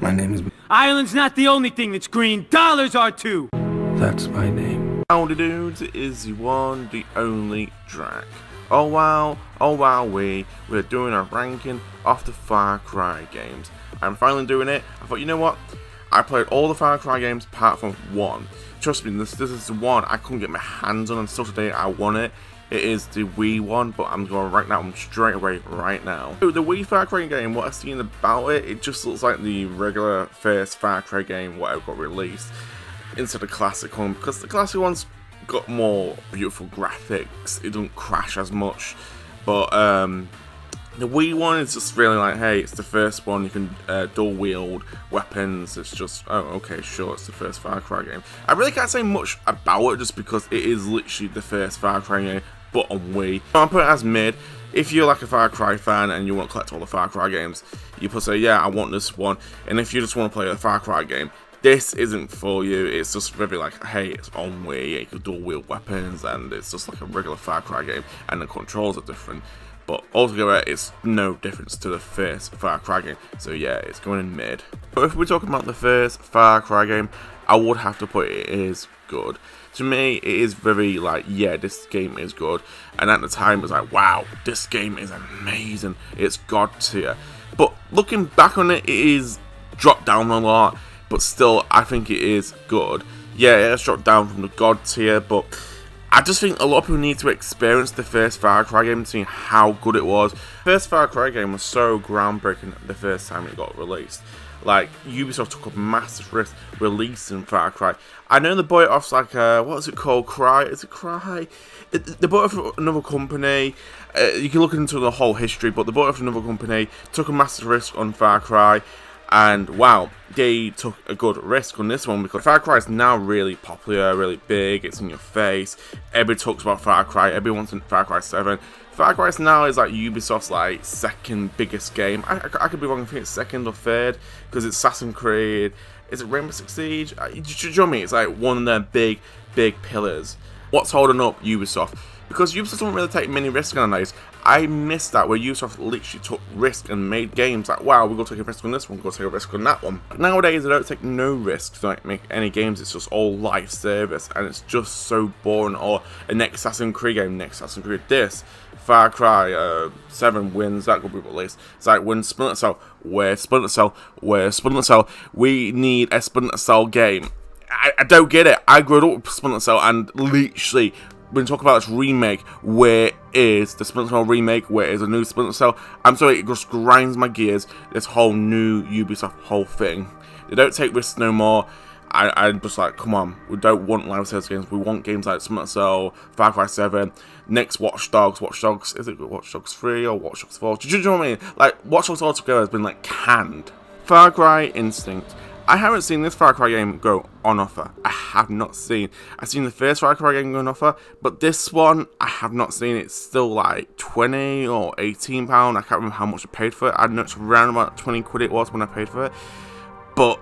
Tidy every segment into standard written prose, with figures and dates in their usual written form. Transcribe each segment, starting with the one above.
My name is... Ireland's not the only thing that's green. Dollars are too. That's my name. Howdy dudes, it is the one, the only Drac. Oh wow, we're doing a ranking of the Far Cry games. I'm finally doing it. I thought, you know what? I played all the Far Cry games apart from one. Trust me, this is the one I couldn't get my hands on, and still today I want it. It is the Wii one, but I'm going right now, I'm straight away right now. So the Wii Far Cry game, what I've seen about it, it just looks like the regular first Far Cry game what got released instead of the classic one, because the classic one's got more beautiful graphics, it doesn't crash as much, but the Wii one is just really like, hey, it's the first one, you can dual wield weapons, it's just, oh, okay, sure, it's the first Far Cry game. I really can't say much about it just because it is literally the first Far Cry game, but on Wii. I'm putting it as mid. If you're like a Far Cry fan and you want to collect all the Far Cry games, you put say, yeah, I want this one, and if you just want to play a Far Cry game, this isn't for you. It's just very like, hey, it's on Wii, you can dual wield weapons, and it's just like a regular Far Cry game, and the controls are different. But altogether, it's no difference to the first Far Cry game. So yeah, it's going in mid. But if we're talking about the first Far Cry game, I would have to put it is good. To me, it is very like, yeah, this game is good. And at the time, it was like, wow, this game is amazing. It's God tier. But looking back on it, it is dropped down a lot. But still, I think it is good. Yeah, it has dropped down from the God tier, but I just think a lot of people need to experience the first Far Cry game to see how good it was. The first Far Cry game was so groundbreaking the first time it got released. Like, Ubisoft took a massive risk releasing Far Cry. I know they bought it off like, what is it called? Cry? Is it Cry? They bought it from another company. You can look into the whole history, but they bought it from another company, took a massive risk on Far Cry. And wow, they took a good risk on this one because Far Cry is now really popular, really big, it's in your face. Everybody talks about Far Cry, everyone wants Far Cry 7. Far Cry now is like Ubisoft's like second biggest game. I could be wrong, I think it's second or third because it's Assassin's Creed. Is it Rainbow Six Siege? Do you know what I mean? It's like one of their big pillars. What's holding up Ubisoft? Because Ubisoft don't really take many risks nowadays. I miss that where Ubisoft literally took risk and made games like, wow, we're going to take a risk on this one, we're going to take a risk on that one. But nowadays, they don't take no risks to like make any games, it's just all live service, and it's just so boring. Or a next Assassin's Creed game, next Assassin's Creed this, Far Cry 7 wins, that could be released. It's like, when Splinter Cell, where's Splinter Cell, where's Splinter Cell? We need a Splinter Cell game. I don't get it. I grew up with Splinter Cell and literally, when we talk about this remake, where is the Splinter Cell remake? Where is a new Splinter Cell? I'm sorry, it just grinds my gears, this whole new Ubisoft whole thing. They don't take risks no more. I'm just like, come on, we don't want live service games. We want games like Splinter Cell, Far Cry 7, next Watch Dogs, is it Watch Dogs 3 or Watch Dogs 4? Do you know what I mean? Like, Watch Dogs altogether has been like canned. Far Cry Instinct. I haven't seen this Far Cry game go on offer. I have not seen. I've seen the first Far Cry game go on offer, but this one, I have not seen. It's still like 20 or 18 pound. I can't remember how much I paid for it. I know it's around about 20 quid it was when I paid for it. But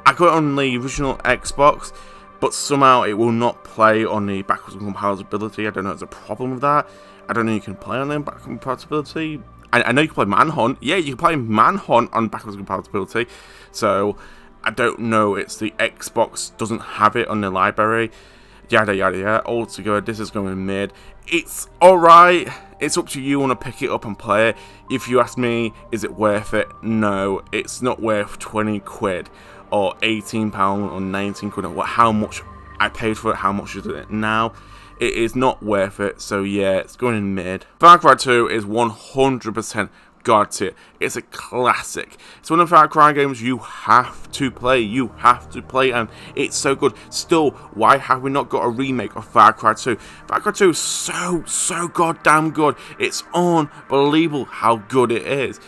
I got it on the original Xbox, but somehow it will not play on the backwards compatibility. I don't know if there's a problem with that. I don't know if you can play on the backwards compatibility. I know you can play Manhunt. Yeah, you can play Manhunt on backwards compatibility. So I don't know, it's the Xbox doesn't have it on the library, yada yada yada. Altogether, this is going mid. It's alright, it's up to you, want to pick it up and play it. If you ask me, is it worth it? No, it's not worth 20 quid or 18 pound or 19 quid or how much I paid for it, how much is it now. It is not worth it, so yeah, it's going in mid. Far Cry 2 is 100% God tier. It's a classic. It's one of the Far Cry games you have to play. And it's so good. Still, why have we not got a remake of Far Cry 2? Far Cry 2 is so goddamn good. It's unbelievable how good it is.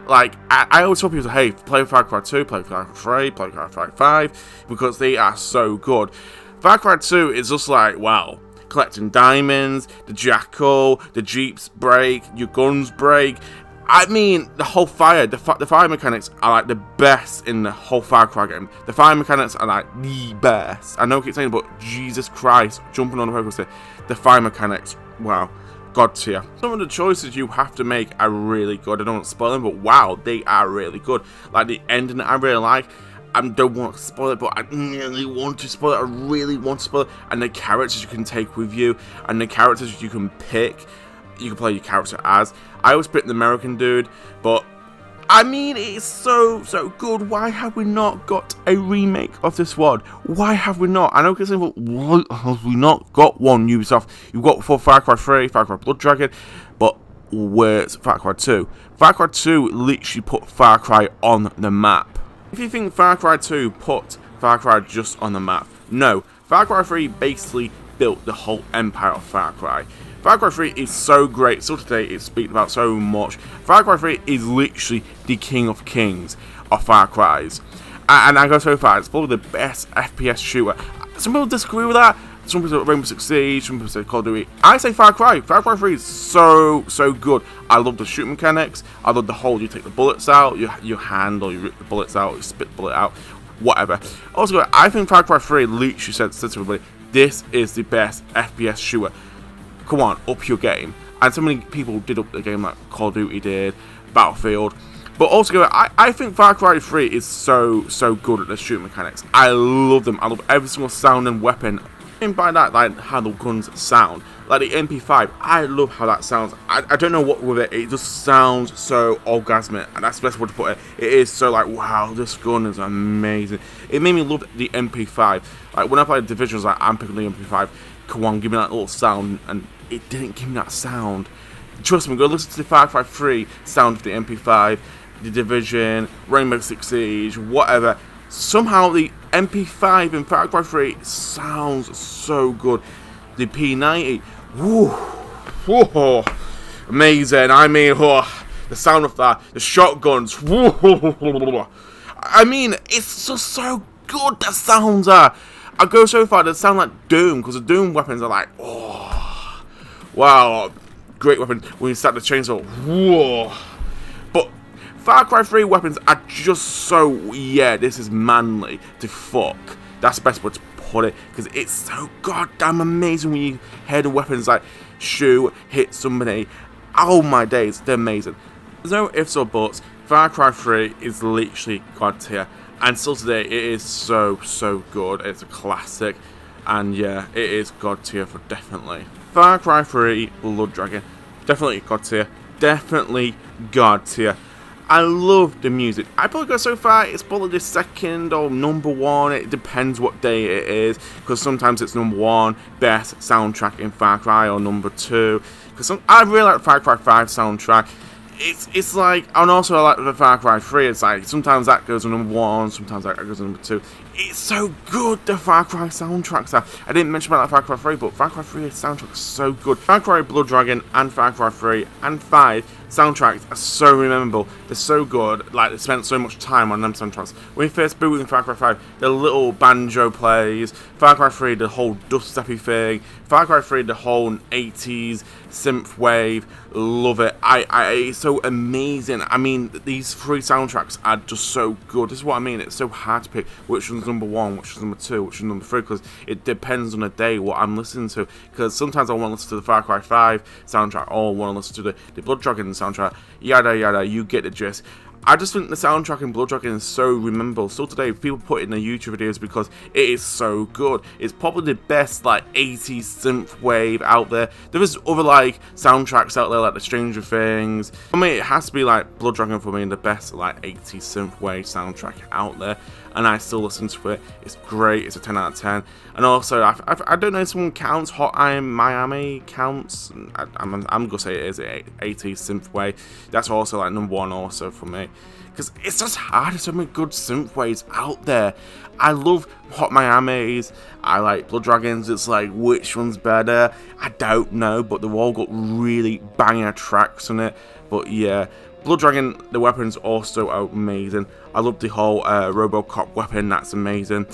Like, I always tell people, hey, play Far Cry 2, play Far Cry 3, play Far Cry 5, because they are so good. Far Cry 2 is just like, wow. Collecting diamonds, the jackal, the jeeps break, your guns break. I mean, the whole fire, the fire mechanics are like the best in the whole Far Cry game. The fire mechanics are like the best. I know I keep saying it, but Jesus Christ, jumping on the roller coaster, the fire mechanics, wow, God tier. Some of the choices you have to make are really good. I don't want to spoil them, but wow, they are really good. Like the ending I really like. I don't want to spoil it, but I really want to spoil it. I really want to spoil it. And the characters you can take with you, and the characters you can pick, you can play your character as. I always pick the American dude, but I mean, it's so good. Why have we not got a remake of this one? Why have we not? I know because why have we not got one, Ubisoft? You've got for Far Cry 3, Far Cry Blood Dragon, but where's Far Cry 2? Far Cry 2 literally put Far Cry on the map. If you think Far Cry 2 put Far Cry just on the map, no. Far Cry 3 basically built the whole empire of Far Cry. Far Cry 3 is so great, so today it's speaking about so much. Far Cry 3 is literally the king of kings of Far Cries. And I go so far, it's probably the best FPS shooter. Some people disagree with that. Some people say Rainbow Six Siege, some people say Call of Duty. I say Far Cry. Far Cry 3 is so good. I love the shooting mechanics. I love the whole, you take the bullets out, you handle, you rip the bullets out, you spit the bullet out, whatever. Also, I think Far Cry 3 literally said to everybody, this is the best FPS shooter. Come on, up your game. And so many people did up the game like Call of Duty did, Battlefield. But altogether, I think Far Cry 3 is so good at the shooting mechanics. I love them. I love every single sound and weapon. And by that, like how the guns sound. Like the MP5, I love how that sounds. I don't know what with it. It just sounds so orgasmic. And that's the best way to put it. It is so like, wow, this gun is amazing. It made me love the MP5. Like when I played Division, I was like, I'm picking the MP5. Come on, give me that little sound. And it didn't give me that sound. Trust me, go listen to the Far Cry 3 sound of the MP5, the Division, Rainbow Six Siege, whatever. Somehow the MP5 in Far Cry 3 sounds so good. The P90, whoa, amazing. I mean, the sound of that, the shotguns, I mean, it's just so good. The sounds are. I go so far, they sound like Doom, because the Doom weapons are like, oh, wow, great weapon. When you start the chainsaw, whoa. But Far Cry 3 weapons are just so, yeah, this is manly to fuck. That's the best way to put it, because it's so goddamn amazing when you hear the weapons like shoot, hit somebody. Oh my days, they're amazing. There's no ifs or buts. Far Cry 3 is literally god tier. And still today, it is so good. It's a classic. And yeah, it is god tier for definitely. Far Cry 3 Blood Dragon. Definitely god tier. Definitely god tier. I love the music. I probably go so far, it's probably the second or number one. It depends what day it is. Because sometimes it's number one, best soundtrack in Far Cry, or number two. Because I really like Far Cry 5 soundtrack. It's like, and also I like the Far Cry 3, it's like, sometimes that goes on number one, sometimes that goes on number two. It's so good, the Far Cry soundtracks are. I didn't mention about that Far Cry 3, but Far Cry 3 soundtrack is so good. Far Cry Blood Dragon and Far Cry 3 and 5 soundtracks are so memorable. They're so good, like they spent so much time on them soundtracks. When you first boot in Far Cry 5, the little banjo plays. Far Cry 3, the whole dubstepy thing. Far Cry 3, the whole 80s synth wave. Love it. It's so amazing. I mean, these three soundtracks are just so good. This is what I mean. It's so hard to pick which one's number one, which is number two, which is number three, because it depends on the day what I'm listening to. Because sometimes I want to listen to the Far Cry 5 soundtrack, or I want to listen to the Blood Dragon soundtrack. Yada yada. You get the gist. I just think the soundtrack in Blood Dragon is so memorable. Still today, people put it in their YouTube videos because it is so good. It's probably the best like 80s synth wave out there. There is other like soundtracks out there like the Stranger Things. For me, it has to be like Blood Dragon for me, the best like 80s synth wave soundtrack out there. And I still listen to it. It's great. It's a 10 out of 10. And also, I don't know if someone counts Hot Iron Miami counts. I'm gonna say it is 80s synth wave. That's also like number one also for me. Because it's just hard. There's so many good synth waves out there. I love Hot Miami's. I like Blood Dragons. It's like, which one's better? I don't know. But they've all got really banger tracks on it. But yeah. Blood Dragon, the weapon's also amazing. I love the whole Robocop weapon, that's amazing.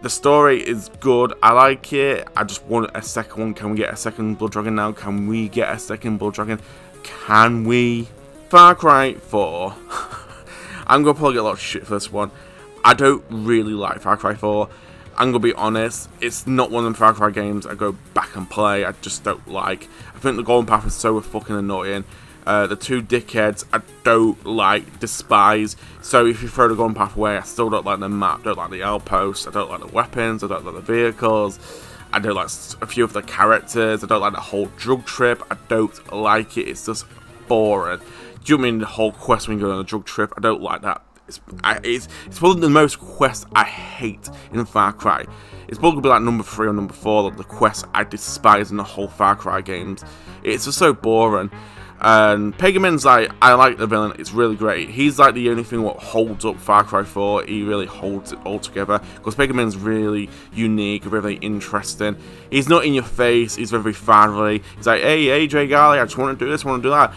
The story is good, I like it. I just want a second one. Can we get a second Blood Dragon now? Can we get a second Blood Dragon? Can we? Far Cry 4. I'm going to probably get a lot of shit for this one. I don't really like Far Cry 4. I'm gonna be honest, it's not one of them Far Cry games I go back and play. I just don't like. I think the Golden Path is so fucking annoying. The two dickheads I don't like, despise. So if you throw the Golden Path away, I still don't like the map, don't like the outposts, I don't like the weapons, I don't like the vehicles, I don't like a few of the characters, I don't like the whole drug trip, I don't like it, it's just boring. Do you mean the whole quest when you go on a drug trip? I don't like that. It's one of the most quests I hate in Far Cry. It's probably be like number 3 or number 4 of the quests I despise in the whole Far Cry games. It's just so boring. And Pagan Min's like, I like the villain, it's really great. He's like the only thing what holds up Far Cry 4, he really holds it all together. Because Pagan Min's really unique, really interesting. He's not in your face, he's very friendly. He's like, hey AJ Garley, I just want to do this, I want to do that.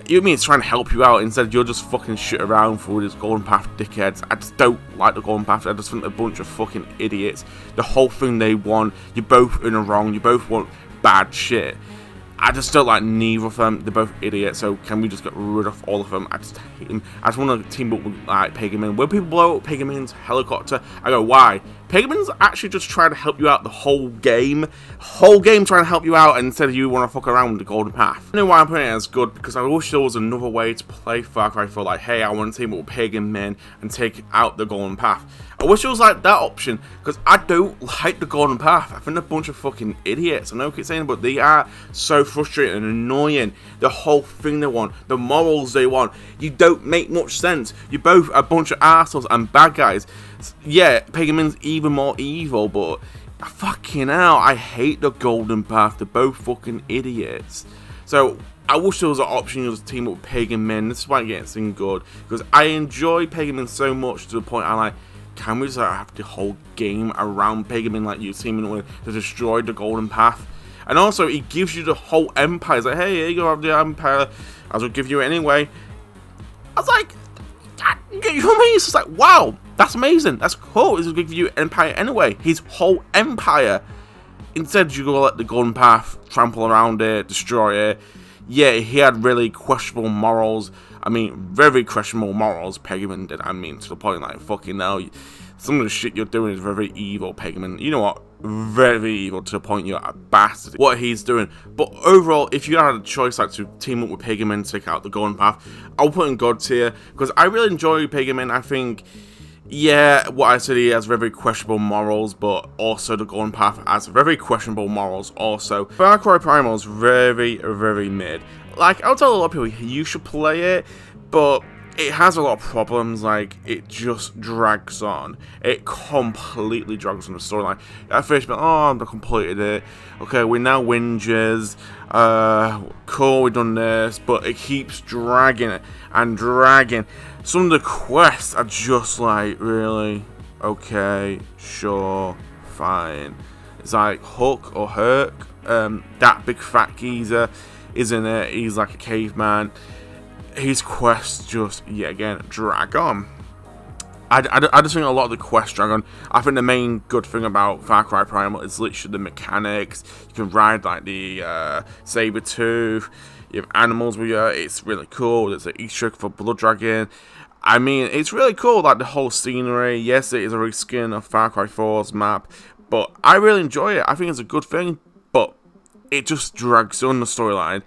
You mean it's trying to help you out instead you're just fucking shit around for this Golden Path dickheads. I just don't like the Golden Path. I just think they're a bunch of fucking idiots. The whole thing they want, you're both in the wrong, you both want bad shit. I just don't like neither of them. They're both idiots, so can we just get rid of all of them? I just hate them. I just want to team up with like Pagan Min. When people blow up Pagan Min's helicopter, I go, why? Pagan Min's actually just trying to help you out the whole game. Whole game trying to help you out instead of you want to fuck around with the Golden Path. I know why I'm putting it as good, because I wish there was another way to play Far Cry 4. Like, hey, I want to team up with Pagan Min and take out the Golden Path. I wish it was like that option, because I don't like the Golden Path. I think they're a bunch of fucking idiots. I know I keep saying, but they are so frustrating and annoying. The whole thing they want, the morals they want, you don't make much sense. You're both a bunch of assholes and bad guys. Yeah, Pagan Min's even more evil, but fucking hell, I hate the Golden Path. They're both fucking idiots. So I wish there was an option to team up with Pagan Min. This is why I'm getting something good, because I enjoy Pagan Min so much to the point I like, can we just have the whole game around Pagan Min, like you teaming with to destroy the Golden Path? And also, it gives you the whole empire. It's like, hey, here you go, have the empire. I will give you it anyway. I was like, you know what I mean? It's just like, wow, that's amazing. That's cool. It's going to give you empire anyway. His whole empire. Instead, you go let the Golden Path trample around it, destroy it. Yeah, he had really questionable morals. I mean, very questionable morals, Pagan Min did. I mean, to the point like, fucking hell, some of the shit you're doing is very evil, Pagan Min. You know what? Very evil to the point you're a bastard. What he's doing. But overall, if you had a choice like to team up with Pagan Min to take out the Golden Path, I'll put in God tier, because I really enjoy Pagan Min. I think, yeah, what I said, he has very questionable morals, but also the Golden Path has very questionable morals also. Far Cry Primal is very, very mid. Like, I'll tell a lot of people, you should play it, but it has a lot of problems. Like, it just drags on. It completely drags on the storyline. At first, oh, I've completed it. Okay, we're now wingers. Cool, we've done this, but it keeps dragging it and dragging. Some of the quests are just like, really? Okay, sure, fine. It's like Hook or Herc, that big fat geezer is in it. He's like a caveman. His quests just, yet again, drag on. I just think a lot of the quests drag on. I think the main good thing about Far Cry Primal is literally the mechanics. You can ride like the saber-tooth. You have animals with you. It's really cool. There's an Easter egg for Blood Dragon. I mean, it's really cool, like the whole scenery. Yes, it is a reskin of Far Cry 4's map, but I really enjoy it. I think it's a good thing, but it just drags on the storyline.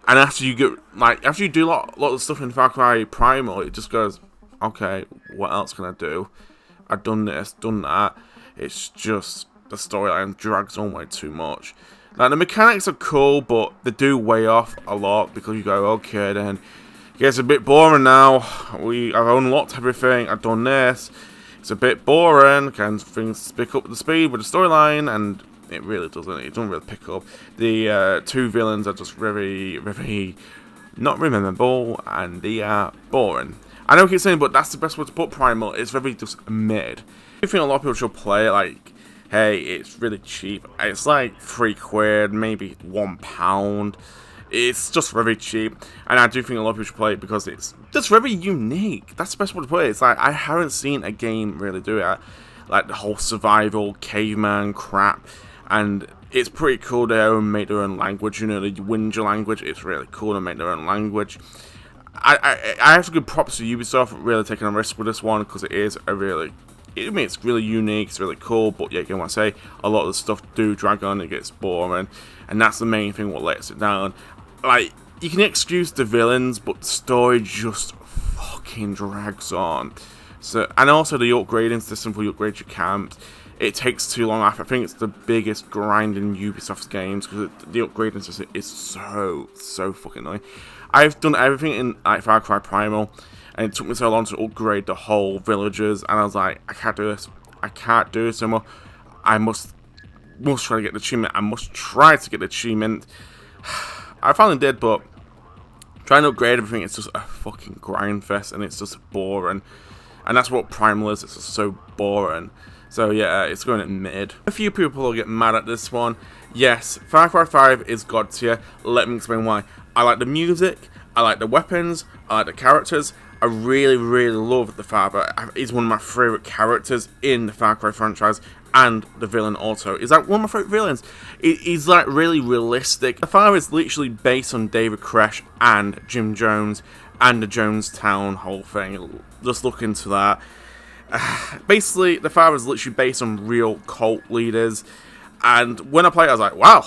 And after you get, like, after you do a lot of stuff in Far Cry Primal, it just goes, okay, what else can I do? I've done this, done that. It's just, the storyline drags on way too much. Like, the mechanics are cool, but they do weigh off a lot, because you go, okay, then, it gets a bit boring now. I've unlocked everything, I've done this. It's a bit boring, can things pick up the speed with the storyline, and it really doesn't. It doesn't really pick up. The two villains are just very, very not memorable, and they are boring. I know I keep saying, but that's the best way to put Primal. It's very just mid. I think a lot of people should play it. Like, hey, it's really cheap. It's like £3, maybe £1. It's just very cheap, and I do think a lot of people should play it because it's just very unique. That's the best way to put it. It's like, I haven't seen a game really do it. Like the whole survival, caveman crap. And it's pretty cool to make their own language, you know, the Winger language. It's really cool to make their own language. I have to give props to Ubisoft for really taking a risk with this one, because it is a really I mean, it's really unique, it's really cool, but yeah, again, what I say, a lot of the stuff do drag on, it gets boring, and that's the main thing what lets it down. Like, you can excuse the villains, but the story just fucking drags on. So, and also the upgrading system for you upgrade your camps, it takes too long. I think it's the biggest grind in Ubisoft's games, because the upgrading system is so fucking annoying. I've done everything in like Far Cry Primal, and it took me so long to upgrade the whole villagers, and I was like, I can't do this. I can't do this anymore. I must try to get the achievement. I must try to get the achievement. I finally did, but trying to upgrade everything, it's just a fucking grind fest, and it's just boring. And that's what Primal is, it's just so boring. So yeah, it's going at mid. A few people will get mad at this one. Yes, Far Cry 5 is god tier. Let me explain why. I like the music, I like the weapons, I like the characters. I really love the father. He's one of my favourite characters in the Far Cry franchise, and the villain also. He's like one of my favourite villains. He's like really realistic. The father is literally based on David Koresh and Jim Jones and the Jonestown whole thing. Just look into that. Basically, the father is literally based on real cult leaders, and when I played it, I was like, wow,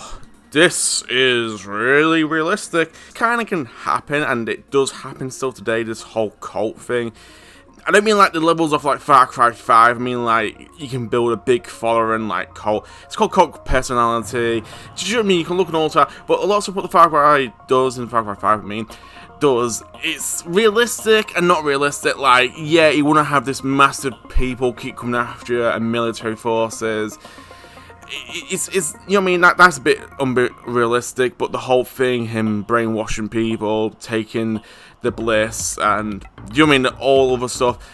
this is really realistic. Kinda can happen, and it does happen still today, this whole cult thing. I don't mean like the levels of like Far Cry 5, I mean like you can build a big following like cult. It's called cult personality. Do you know what I mean? You can look at all that, but a lot of stuff what the Far Cry does in Far Cry 5, it's realistic and not realistic. Like, yeah, you want to have this massive people keep coming after you and military forces. It's you know what I mean, that's a bit unrealistic, but the whole thing, him brainwashing people, taking the bliss, and you know what I mean, all other stuff.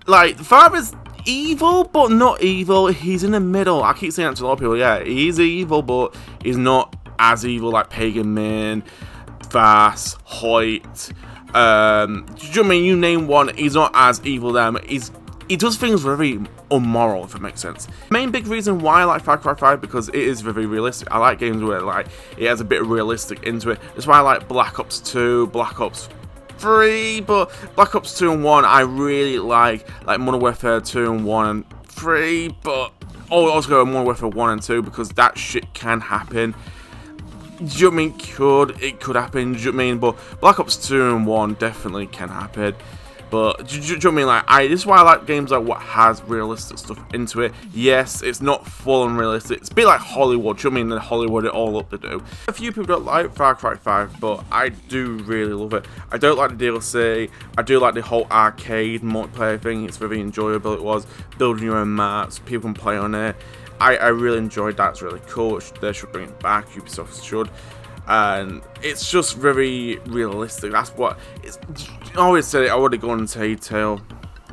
Like, the father's evil, but not evil. He's in the middle. I keep saying that to a lot of people. Yeah, he's evil, but he's not as evil like Pagan Min, Vass, Hoyt. Do you know what I mean? You name one, he's not as evil them. He does things very immoral, if it makes sense. Main big reason why I like Far Cry 5, because it is very realistic. I like games where like it has a bit of realistic into it. That's why I like Black Ops 2, Black Ops 3, but Black Ops 2 and 1 I really like Modern Warfare 2 and 1 and 3, but also go Modern Warfare 1 and 2, because that shit can happen. Do you know what I mean? It could happen, do you know what I mean? But Black Ops 2 and 1 definitely can happen. But do you know what I mean? Like, this is why I like games like what has realistic stuff into it. Yes, it's not full on realistic. It's a bit like Hollywood. Do you know what I mean? Hollywood it all up to do. A few people don't like Far Cry 5, but I do really love it. I don't like the DLC. I do like the whole arcade multiplayer thing. It's very enjoyable. It was building your own maps. People can play on it. I really enjoyed that. It's really cool. They should bring it back. Ubisoft should. And it's just very realistic. That's what it's. I always said it. I would have gone into detail.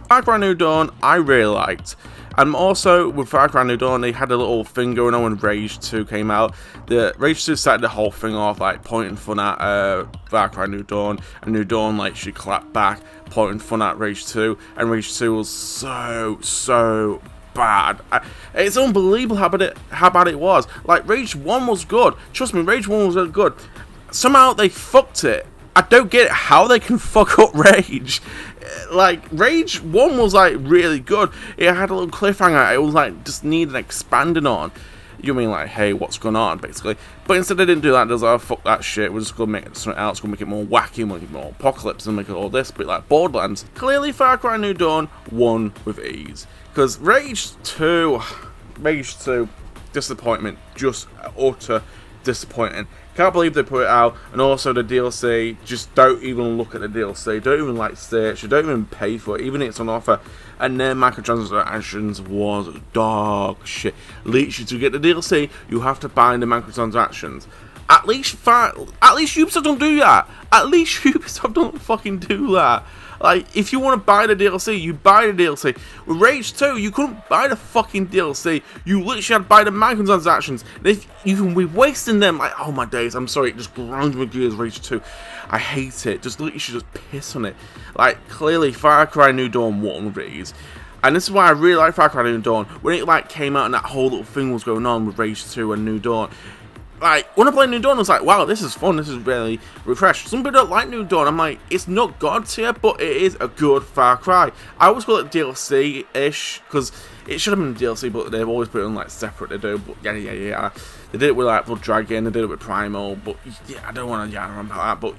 Far Cry New Dawn, I really liked. And also with Far Cry New Dawn, they had a little thing going on when Rage 2 came out. The Rage 2 started the whole thing off like pointing fun at Far Cry New Dawn, and New Dawn like she clapped back, pointing fun at Rage 2, and Rage 2 was so bad. It's unbelievable how bad it was. Like, Rage 1 was good. Trust me, Rage 1 was really good. Somehow they fucked it. I don't get it how they can fuck up Rage. Like, Rage 1 was like really good. It had a little cliffhanger. It was like just needed expanding on. You mean like, hey, what's going on, basically? But instead they didn't do that. They was like, oh, fuck that shit. We're just gonna make it something else. We're gonna make it more wacky, make it more apocalypse, and make it all this. But like Borderlands, clearly Far Cry New Dawn won with ease. Because Rage 2, disappointment, just utter disappointing. Can't believe they put it out, and also the DLC, just don't even look at the DLC, don't even like search, don't even pay for it, even if it's on offer. And then microtransactions was dog shit. Literally, to get the DLC, you have to buy the microtransactions. At least Ubisoft don't do that. At least Ubisoft don't fucking do that. Like, if you want to buy the DLC, you buy the DLC. With Rage 2, you couldn't buy the fucking DLC. You literally had to buy the microtransactions. And if you can be wasting them, like, oh my days, I'm sorry, it just grinds my gears, Rage 2. I hate it. Just literally just piss on it. Like, clearly, Far Cry New Dawn won with these. And this is why I really like Far Cry New Dawn. When it, like, came out and that whole little thing was going on with Rage 2 and New Dawn, like, when I played New Dawn, I was like, wow, this is fun, this is really refreshing. Some people don't like New Dawn. I'm like, it's not God tier, but it is a good Far Cry. I always call it DLC-ish, because it should have been DLC, but they've always put it on, like, separate, they do, but yeah. They did it with, like, Blood Dragon, they did it with Primal, but, yeah, I don't want to yarn on about that, but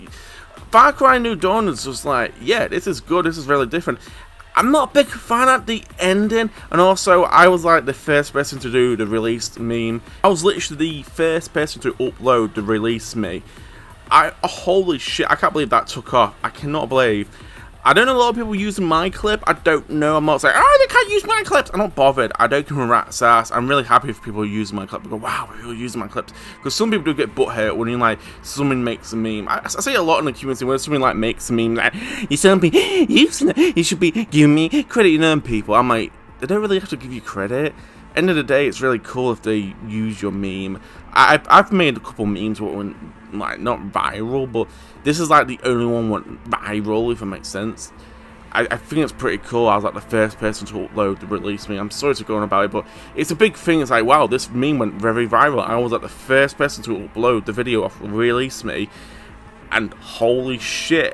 Far Cry New Dawn is just like, yeah, this is good, this is really different. I'm not a big fan at the ending, and also I was like the first person to do the release meme. I was literally the first person to upload the release me. Holy shit, I can't believe that took off. I cannot believe. I don't know a lot of people using my clip. I don't know. I'm not saying, oh, they can't use my clips. I'm not bothered. I don't give a rat's ass. I'm really happy if people are using my clip. I go, wow, people are using my clips. Because some people do get butthurt when you like someone makes a meme. I see a lot in the community when someone like makes a meme like, you shouldn't be using it. You should be giving me credit. You know, people. I'm like, they don't really have to give you credit. End of the day, it's really cool if they use your meme. I've made a couple memes that went like not viral, but this is like the only one went viral, if it makes sense. I think it's pretty cool. I was like the first person to upload the release me. I'm sorry to go on about it, but it's a big thing. It's like, wow, this meme went very viral. I was like the first person to upload the video of release me, and holy shit,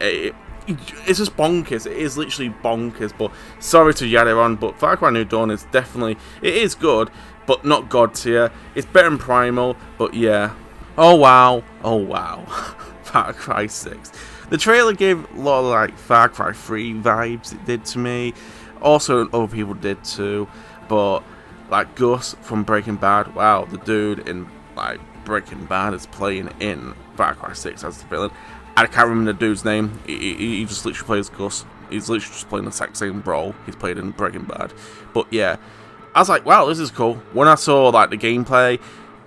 it's just bonkers. It is literally bonkers. But sorry to yell it on, but Far Cry New Dawn is definitely, it is good, but not God tier. It's better than Primal, but yeah. Oh wow, Far Cry 6. The trailer gave a lot of like Far Cry 3 vibes, it did to me. Also, other people did too. But like Gus from Breaking Bad, wow, the dude in like Breaking Bad is playing in Far Cry 6 as the villain. I can't remember the dude's name. He just literally plays Gus. He's literally just playing the exact same role he's played in Breaking Bad. But yeah, I was like, wow, this is cool. When I saw like the gameplay,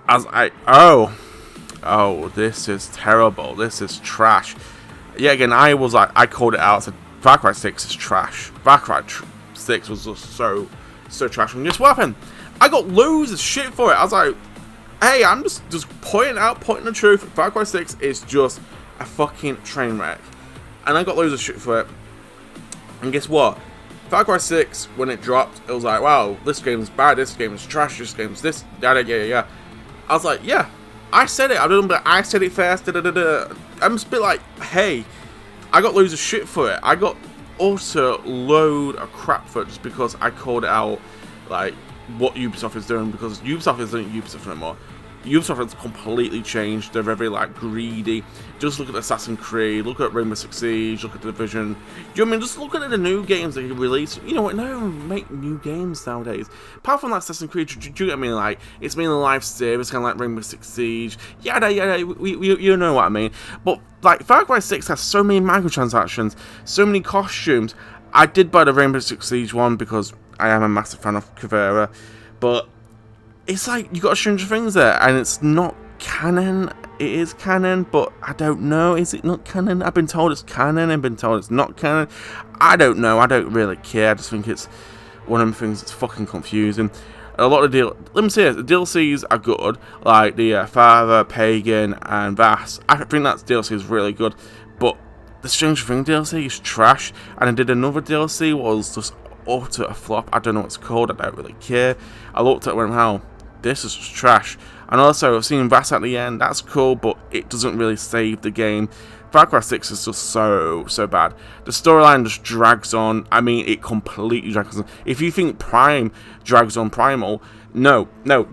I was like, oh, this is terrible. This is trash. Yeah, again, I was like, I called it out. I said, Far Cry 6 is trash. Far Cry 6 was just so trash. And guess what happened? I got loads of shit for it. I was like, hey, I'm just pointing the truth. Far Cry 6 is just a fucking train wreck. And I got loads of shit for it. And guess what? Far Cry 6, when it dropped, it was like, wow, this game is bad, this game is trash, this game is this, yeah. I was like, yeah, I said it. I said it first. I'm just a bit like, hey, I got loads of shit for it. I got also load of crap for it just because I called it out, like what Ubisoft is doing, because Ubisoft isn't Ubisoft anymore. Ubisoft has completely changed. They're very like greedy. Just look at Assassin's Creed, look at Rainbow Six Siege, look at The Division. Do you know what I mean? Just look at the new games they release. You know what? No one make new games nowadays. Apart from like Assassin's Creed, do you get what I mean? Like it's been a live service, kind of like Rainbow Six Siege. Yada. You know what I mean? But like Far Cry 6 has so many microtransactions, so many costumes. I did buy the Rainbow Six Siege one because I am a massive fan of Caveira, but it's like you got Stranger Things there, and it's not canon. It is canon, but I don't know. Is it not canon? I've been told it's canon. I've been told it's not canon. I don't know. I don't really care. I just think it's one of them things that's fucking confusing. A lot of let me say this, the DLCs are good, like the Father, Pagan, and Vass. I think that DLC is really good, but the Stranger Things DLC is trash. And I did another DLC was just utter a flop. I don't know what it's called. I don't really care. I looked at it and went, how? This is just trash. And also, I've seen Vass at the end. That's cool, but it doesn't really save the game. Far Cry 6 is just so bad. The storyline just drags on. I mean, it completely drags on. If you think Prime drags on Primal, no.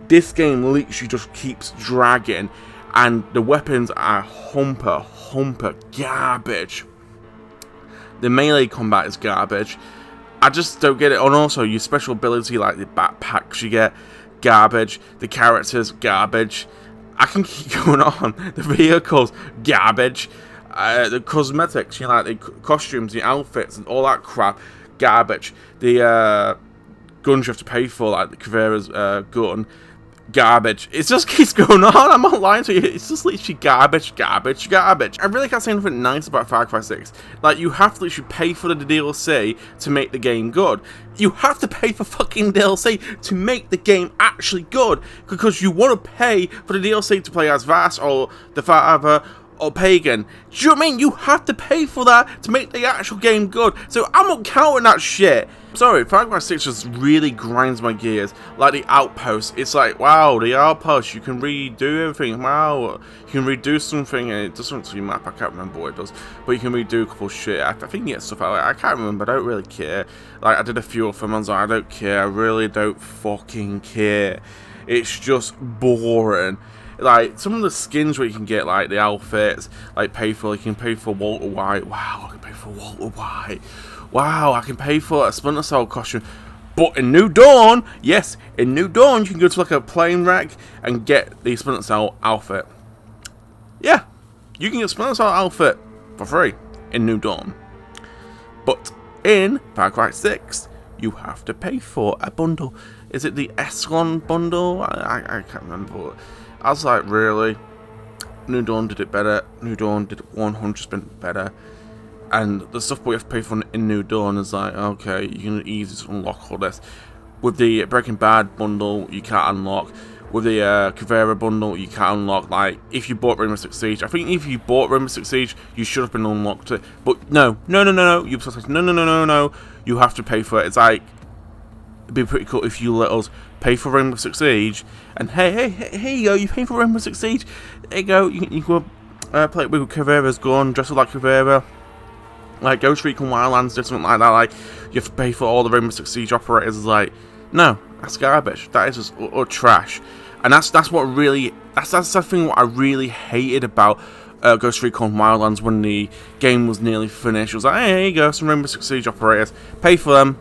This game literally just keeps dragging. And the weapons are humper garbage. The melee combat is garbage. I just don't get it. And also, your special ability, like the backpacks you get, garbage. The characters, garbage. I can keep going on. The vehicles, garbage. The cosmetics, you know, like the costumes, the outfits, and all that crap, garbage. The guns you have to pay for, like the Caveira's gun, garbage. It just keeps going on. I'm not lying to you. It's just literally garbage. I really can't say anything nice about Far Cry 6. Like, you have to literally pay for the DLC to make the game good. You have to pay for fucking DLC to make the game actually good, because you want to pay for the DLC to play as Vass or the Father or Pagan. Do you know what I mean? You have to pay for that to make the actual game good. So I'm not counting that shit. Sorry, Far Cry 6 just really grinds my gears. Like the Outpost, it's like, wow, the Outpost, you can redo everything. Wow, you can redo something, and it does something to your map. I can't remember what it does, but you can redo a couple of shit. I think you get stuff out. I can't remember. I don't really care. Like I did a few of them. I was like, I don't care. I really don't fucking care. It's just boring. Like some of the skins where you can get like the outfits, like pay for. You can pay for Walter White. Wow, I can pay for Walter White. Wow, I can pay for a Splinter Cell costume. But in New Dawn, yes, in New Dawn, you can go to like a plane wreck and get the Splinter Cell outfit. Yeah, you can get Splinter Cell outfit for free in New Dawn. But in Far Cry 6, you have to pay for a bundle. Is it the Escalon bundle? I can't remember. I was like, really? New Dawn did it better. New Dawn did it 100% better. And the stuff we have to pay for in New Dawn is like, okay, you can easily unlock all this. With the Breaking Bad bundle, you can't unlock. With the Caveira bundle, you can't unlock. Like, if you bought Rainbow Six Siege, I think if you bought Rainbow Six Siege, you should have been unlocked it. But no. Ubisoft says, no. You have to pay for it. It's like, it'd be pretty cool if you let us pay for Rainbow Six Siege. And hey, you go, you pay for Rainbow Six Siege. There you go, you can go play it with Caveira's gun, dress up like Caveira. Like Ghost Recon Wildlands, something like that. Like you have to pay for all the Rainbow Six Siege operators. It's like, no, that's garbage. That is just utter trash. And that's what really that's the thing what I really hated about Ghost Recon Wildlands when the game was nearly finished. It was like, hey, here you go, some Rainbow Six Siege operators, pay for them.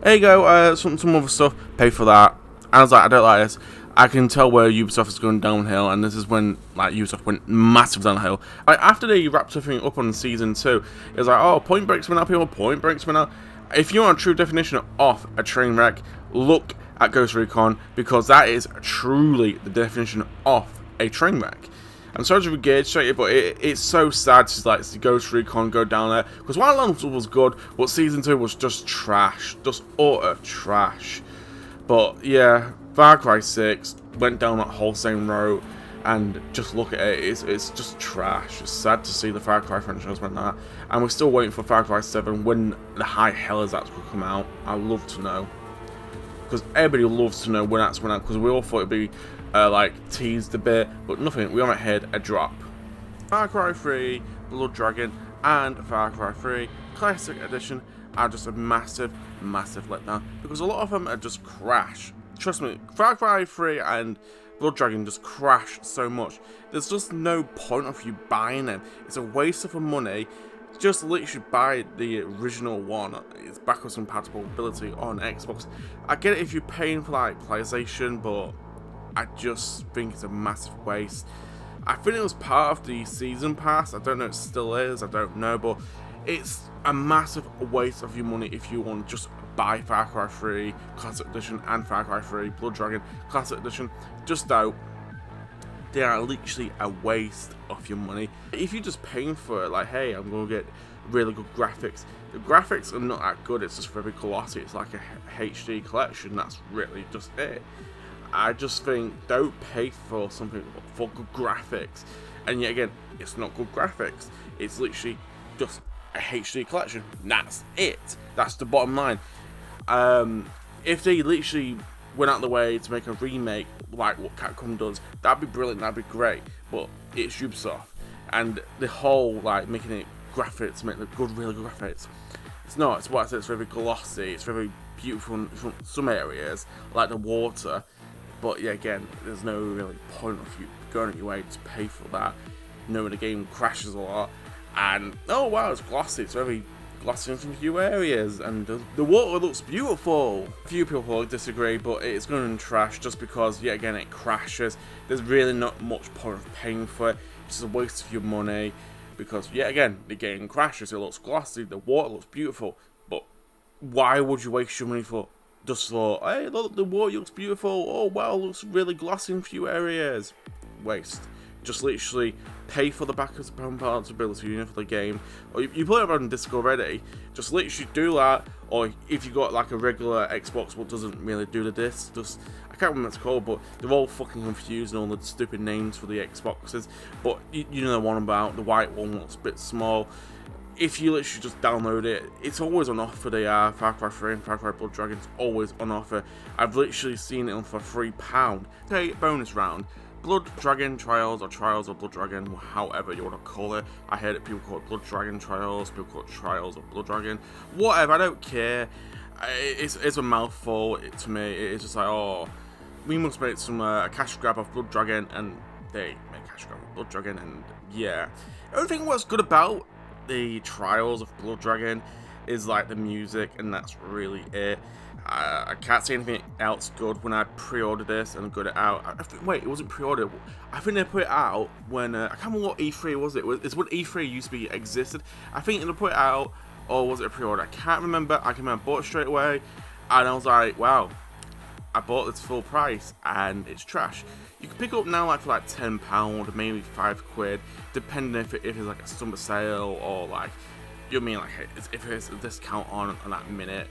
There you go, some other stuff, pay for that. And I was like, I don't like this. I can tell where Ubisoft is going downhill, and this is when like Ubisoft went massive downhill. Like after they wrapped everything up on season 2, it was like, oh, Point Break's been out, people, Point Break's been out. If you want a true definition of a train wreck, look at Ghost Recon, because that is truly the definition of a train wreck. I'm sorry to regurgitate it, but it's so sad to like see Ghost Recon go down there, because Wildlands was good, but season 2 was just trash, just utter trash. But yeah, Far Cry 6 went down that whole same road, and just look at it, it's just trash. It's sad to see the Far Cry franchise went that, and we're still waiting for Far Cry 7 when the high hell is that to come out. I'd love to know, because everybody loves to know when that's went out, because we all thought it'd be like teased a bit, but nothing. We haven't had a drop. Far Cry 3, Blood Dragon, and Far Cry 3 Classic Edition are just a massive letdown, because a lot of them are just crash. Trust me, Far Cry 3 and Blood Dragon just crash so much. There's just no point of you buying them. It's a waste of money. Just literally buy the original one. It's backwards compatibility on Xbox. I get it if you're paying for like PlayStation, but I just think it's a massive waste. I think it was part of the season pass. I don't know if it still is. I don't know, but it's a massive waste of your money if you want to just buy Far Cry 3 Classic Edition and Far Cry 3 Blood Dragon Classic Edition. Just out. They are literally a waste of your money. If you're just paying for it, like, hey, I'm going to get really good graphics. The graphics are not that good. It's just very glossy. It's like a HD collection. That's really just it. I just think, don't pay for something for good graphics. And yet again, it's not good graphics. It's literally just a HD collection. That's it. That's the bottom line. If they literally went out of the way to make a remake like what Capcom does, that'd be brilliant, that'd be great. But it's Ubisoft, and the whole like making it graphics, make the good, really good graphics. It's not. It's what I said. It's very glossy. It's very beautiful in some areas, like the water. But yeah, again, there's no really point of you going out your way to pay for that, knowing the game crashes a lot. And oh wow, it's glossy. It's very glossy in some few areas, and the water looks beautiful. A few people disagree, but it's going to trash just because yet again it crashes. There's really not much point of paying for it. It's just a waste of your money, because yet again the game crashes. It looks glossy, the water looks beautiful, but why would you waste your money for just for, hey look, the water looks beautiful, oh wow, it looks really glossy in a few areas? Waste. just literally pay for the backwards compatibility unit for the game, or you play it on disc already, just literally do that. Or if you got like a regular Xbox what doesn't really do the disc, just, I can't remember what it's called, but they're all fucking confused and all the stupid names for the Xboxes, but you know the one about the white one looks a bit small. If you literally just download it, it's always on offer. They are Far Cry 3 and Far Cry Blood Dragon's always on offer. I've literally seen it on for £3. Okay, bonus round. Blood Dragon Trials, or Trials of Blood Dragon, however you want to call it. I heard it, people call it Blood Dragon Trials, people call it Trials of Blood Dragon. Whatever, I don't care. It's a mouthful to me. It's just like, oh, we must make some cash grab of Blood Dragon, and they make cash grab of Blood Dragon, and yeah. The only thing what's good about the Trials of Blood Dragon is like the music, and that's really it. I can't see anything else good. When I pre-ordered this and got it out, wait, it wasn't pre-ordered. I think they put it out when I can't remember what E3 was. It's when E3 used to be existed. I think they put it out, or was it a pre-order? I can't remember. I can remember I bought it straight away, and I was like, wow, I bought this full price, and it's trash. You can pick it up now like for like £10, maybe £5, depending if it's like a summer sale or like, you know what I mean, like if it's a discount on that minute.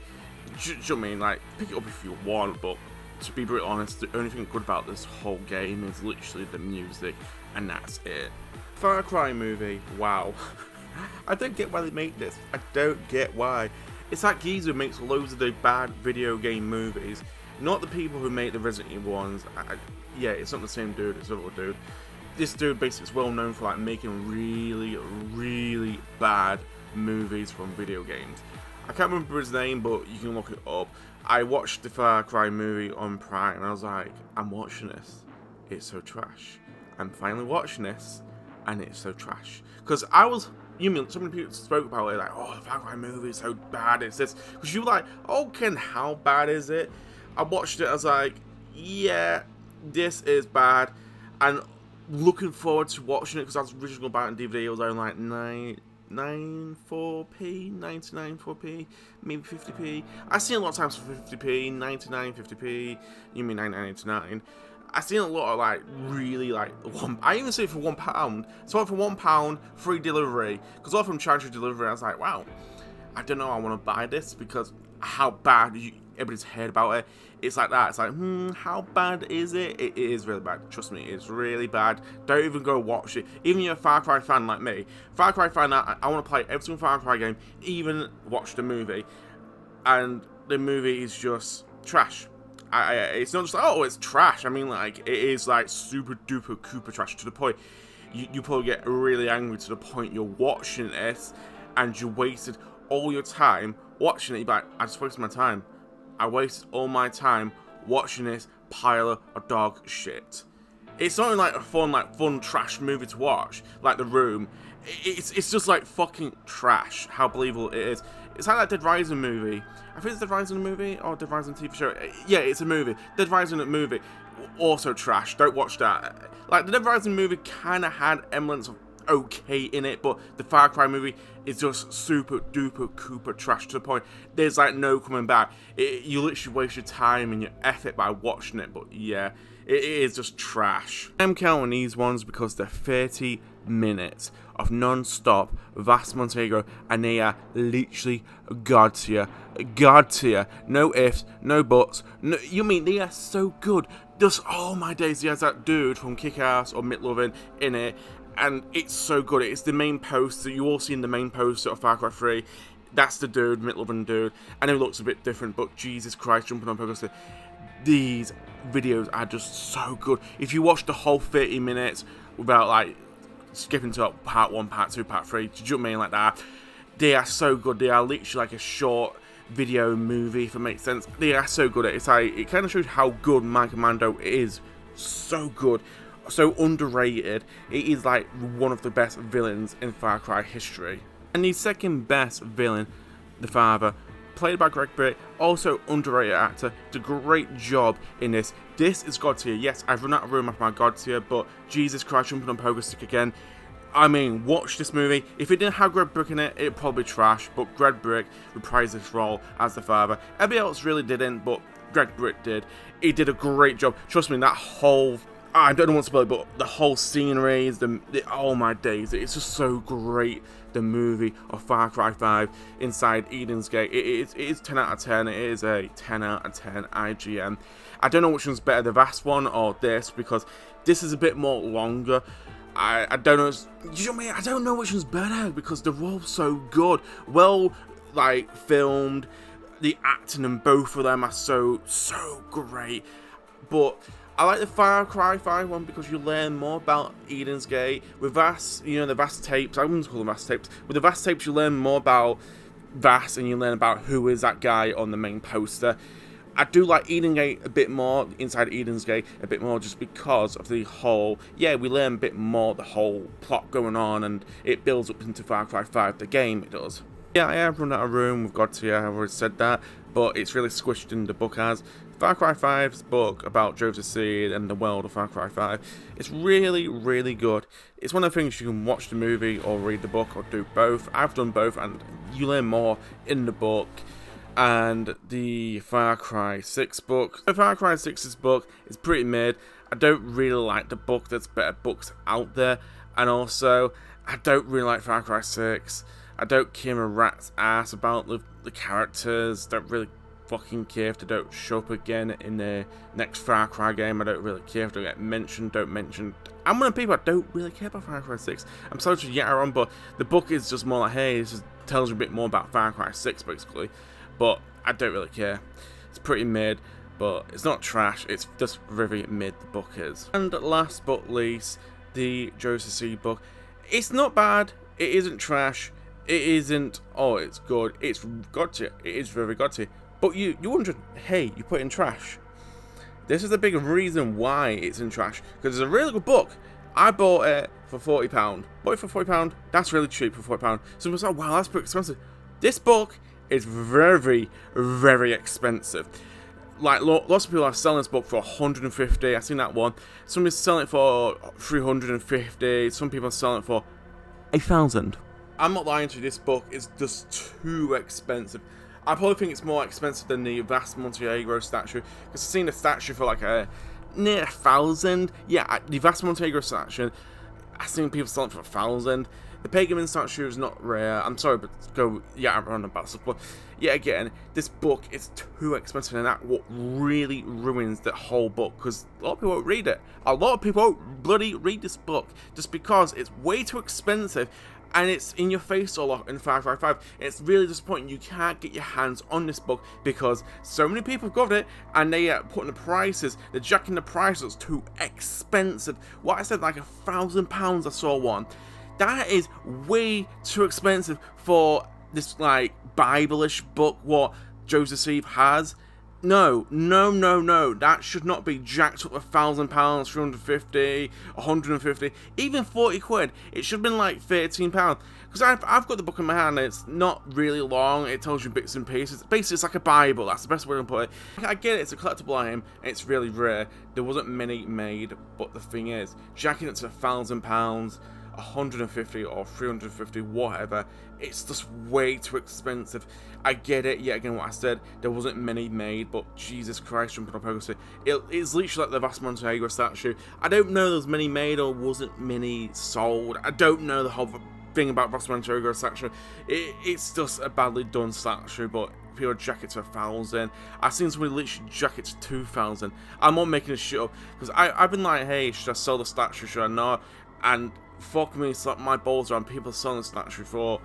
Do you know what I mean? Like, pick it up if you want, but to be brutally honest, the only thing good about this whole game is literally the music, and that's it. Far Cry movie, wow. I don't get why they make this. I don't get why. It's like Geezer makes loads of the bad video game movies, not the people who make the Resident Evil ones. Yeah, it's not the same dude, it's another dude. This dude basically is well known for like making really, really bad movies from video games. I can't remember his name, but you can look it up. I watched the Far Cry movie on Prime, and I was like, I'm watching this. It's so trash. I'm finally watching this, and it's so trash. Because so many people spoke about it, like, oh, the Far Cry movie is so bad, it's this. Because you were like, oh, Ken, how bad is it? I watched it, I was like, yeah, this is bad. And looking forward to watching it, because I was originally about it on DVD, it was only like 99.4p, maybe 50p. I've seen a lot of times for 50p, 99, 50p, you mean 99.99. I've seen a lot of like really like I even see it for £1. So for £1, free delivery. Because all from charge for delivery, I was like, wow, I don't know, I want to buy this because how bad everybody's heard about it. It's like that. It's like, how bad is it? It is really bad. Trust me, it's really bad. Don't even go watch it. Even if you're a Far Cry fan like me, Far Cry fan, I want to play every single Far Cry game, even watch the movie. And the movie is just trash. It's not just like, oh, it's trash. I mean, like, it is like super duper Cooper trash to the point you probably get really angry to the point you're watching this and you wasted all your time watching it. You're like, I just wasted my time. I wasted all my time watching this pile of dog shit. It's not like a fun trash movie to watch, like The Room. It's just like fucking trash. How believable it is. It's like that Dead Rising movie. I think it's Dead Rising movie or Dead Rising TV show. Yeah, it's a movie. Dead Rising movie, also trash. Don't watch that. Like the Dead Rising movie kind of had elements of okay in it, but the Far Cry movie is just super duper Cooper trash to the point there's like no coming back. You literally waste your time and your effort by watching it, but yeah, it is just trash. I'm counting these ones because they're 30 minutes of non-stop Vas Montego, and they are literally god tier. God tier. No ifs, no buts. No, you mean they are so good. Just, oh my days, he has that dude from Kick-Ass or McLovin in it, and it's so good. It's the main poster. You all seen the main poster of Far Cry 3. That's the dude, McLovin dude. I know it looks a bit different, but Jesus Christ, jumping on poster. These videos are just so good. If you watch the whole 30 minutes without like skipping to part 1, part 2, part 3, do you know what I mean, like that, they are so good. They are literally like a short video movie, if it makes sense. They are so good. It's like, it kind of shows how good My Commando is. So good, so underrated. It is like one of the best villains in Far Cry history. And the second best villain, the father, played by Greg Brick, also underrated actor, did a great job in this. This is God tier. Yes, I've run out of room after my God tier, but Jesus Christ, jumping on pogo stick again. I mean, watch this movie. If it didn't have Greg Brick in it, it'd probably be trash, but Greg Brick reprised this role as the father. Everybody else really didn't, but Greg Brick did. He did a great job. Trust me, that whole I don't know what to spoil, but the whole scenery, oh my days, it's just so great. The movie of Far Cry 5 inside Eden's Gate, it is 10 out of 10, it is a 10 out of 10 IGN. I don't know which one's better, the vast one or this, because this is a bit more longer. I don't know, you know what I mean? I don't know which one's better, because they're all so good. Well, like, filmed, the acting in both of them are so great. But I like the Far Cry 5 one because you learn more about Eden's Gate. With Vass, you know, the Vass tapes, I wouldn't call them Vass tapes. With the Vass tapes, you learn more about Vass and you learn about who is that guy on the main poster. I do like Eden Gate a bit more, inside Eden's Gate a bit more, just because of the whole, yeah, we learn a bit more, the whole plot going on, and it builds up into Far Cry 5, the game, it does. Yeah, I have run out of room with God Tier, I've already said that, but it's really squished in the book as. Far Cry 5's book about Joseph Seed and the world of Far Cry 5, it's really, really good. It's one of the things you can watch the movie or read the book or do both. I've done both and you learn more in the book. And the Far Cry 6 book. The Far Cry 6's book is pretty mid. I don't really like the book, there's better books out there. And also, I don't really like Far Cry 6. I don't care a rat's ass about the characters. Don't really fucking care if they don't show up again in the next Far Cry game. I don't really care if they get mentioned, don't mention. I'm one of the people that don't really care about Far Cry 6. I'm sorry to yatter on, but the book is just more like, hey, this tells you a bit more about Far Cry 6 basically. But I don't really care. It's pretty mid, but it's not trash. It's just very mid, the book is. And last but least, the Joseph Seed book. It's not bad. It isn't trash. It isn't, oh, it's good. It's gotcha. It is very gotcha. But you wonder, hey, you put in trash. This is the big reason why it's in trash. Because it's a really good book. I bought it for £40. Bought it for £40. That's really cheap for £40. So I was like, wow, that's pretty expensive. This book is very, very expensive. Like, lots of people are selling this book for 150. I've seen that one. Some people selling it for 350. Some people are selling it for 1,000. I'm not lying to you, this book is just too expensive. I probably think it's more expensive than the Vass Montenegro statue, because I've seen the statue for like near 1,000. Yeah, the Vass Montenegro statue, I've seen people selling it for 1,000. The Pagan Min statue is not rare. I'm sorry, but go, yeah, I'm on about stuff. But yeah, again, this book is too expensive, and that's what really ruins the whole book, because a lot of people won't read it. A lot of people won't bloody read this book just because it's way too expensive. And it's in your face a lot in Far Cry 5. It's really disappointing you can't get your hands on this book because so many people have got it and they are putting the prices, they're jacking the prices too expensive. What I said, like £1,000 I saw one. That is way too expensive for this like Bible-ish book what Joseph Seed has. No, that should not be jacked up £1,000, 350, 150, even 40 quid. It should have been like £13. Because I've got the book in my hand and it's not really long, it tells you bits and pieces. Basically, it's like a Bible, that's the best way to put it. I get it, it's a collectible item, and it's really rare. There wasn't many made, but the thing is, jacking it to £1,000, 150 or 350, whatever, it's just way too expensive. I get it, yet again what I said, there wasn't many made, but Jesus Christ, jumping up over it's literally like the Vass Montenegro statue. I don't know there's many made or wasn't many sold. I don't know the whole thing about Vass Montenegro statue. It's just a badly done statue, but people jack it to 1,000. I've seen somebody literally jack it to 2,000. I'm not making this shit up, because I've been like, hey, should I sell the statue, should I not? And fuck me, slap my balls around, people are selling the statue for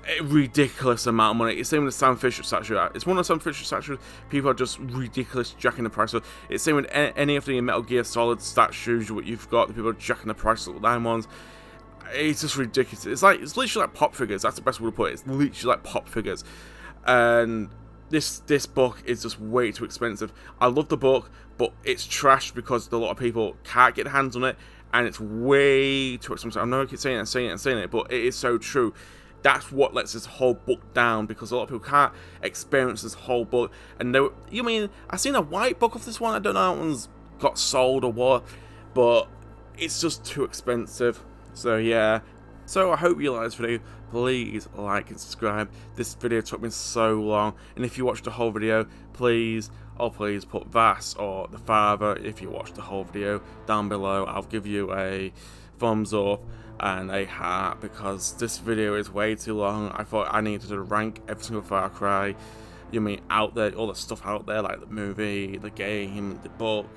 a ridiculous amount of money. It's the same with the Sam Fisher statue. It's one of the Sam Fisher statues, people are just ridiculous jacking the price of. It's the same with any of the Metal Gear Solid statues what you've got, the people are jacking the price of the line ones. It's just ridiculous. It's literally like pop figures, that's the best way to put it. It's literally like pop figures. And this book is just way too expensive. I love the book, but it's trash because a lot of people can't get their hands on it, and it's way too expensive. I know I keep saying it, but it is so true. That's what lets this whole book down, because a lot of people can't experience this whole book. And I've seen a white book of this one. I don't know how that one's got sold or what, but it's just too expensive. So yeah. So I hope you like this video. Please like and subscribe. This video took me so long, and if you watched the whole video, please oh please put Vass or the father, if you watch the whole video, down below. I'll give you a thumbs up and a heart, because this video is way too long. I thought I needed to rank every single Far Cry, you mean, out there, all the stuff out there, like the movie, the game, the book.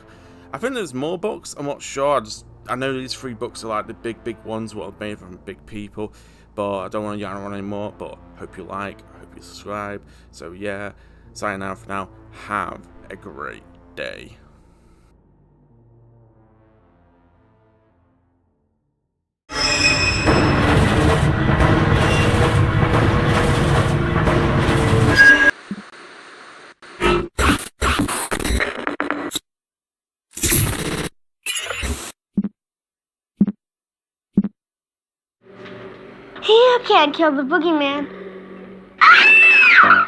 I think there's more books, I'm not sure. I know these 3 books are like the big ones, what are made from big people, but I don't want to yarn on anymore. But hope you like, hope you subscribe. So yeah, signing out for now. Have a great day. You can't kill the boogeyman.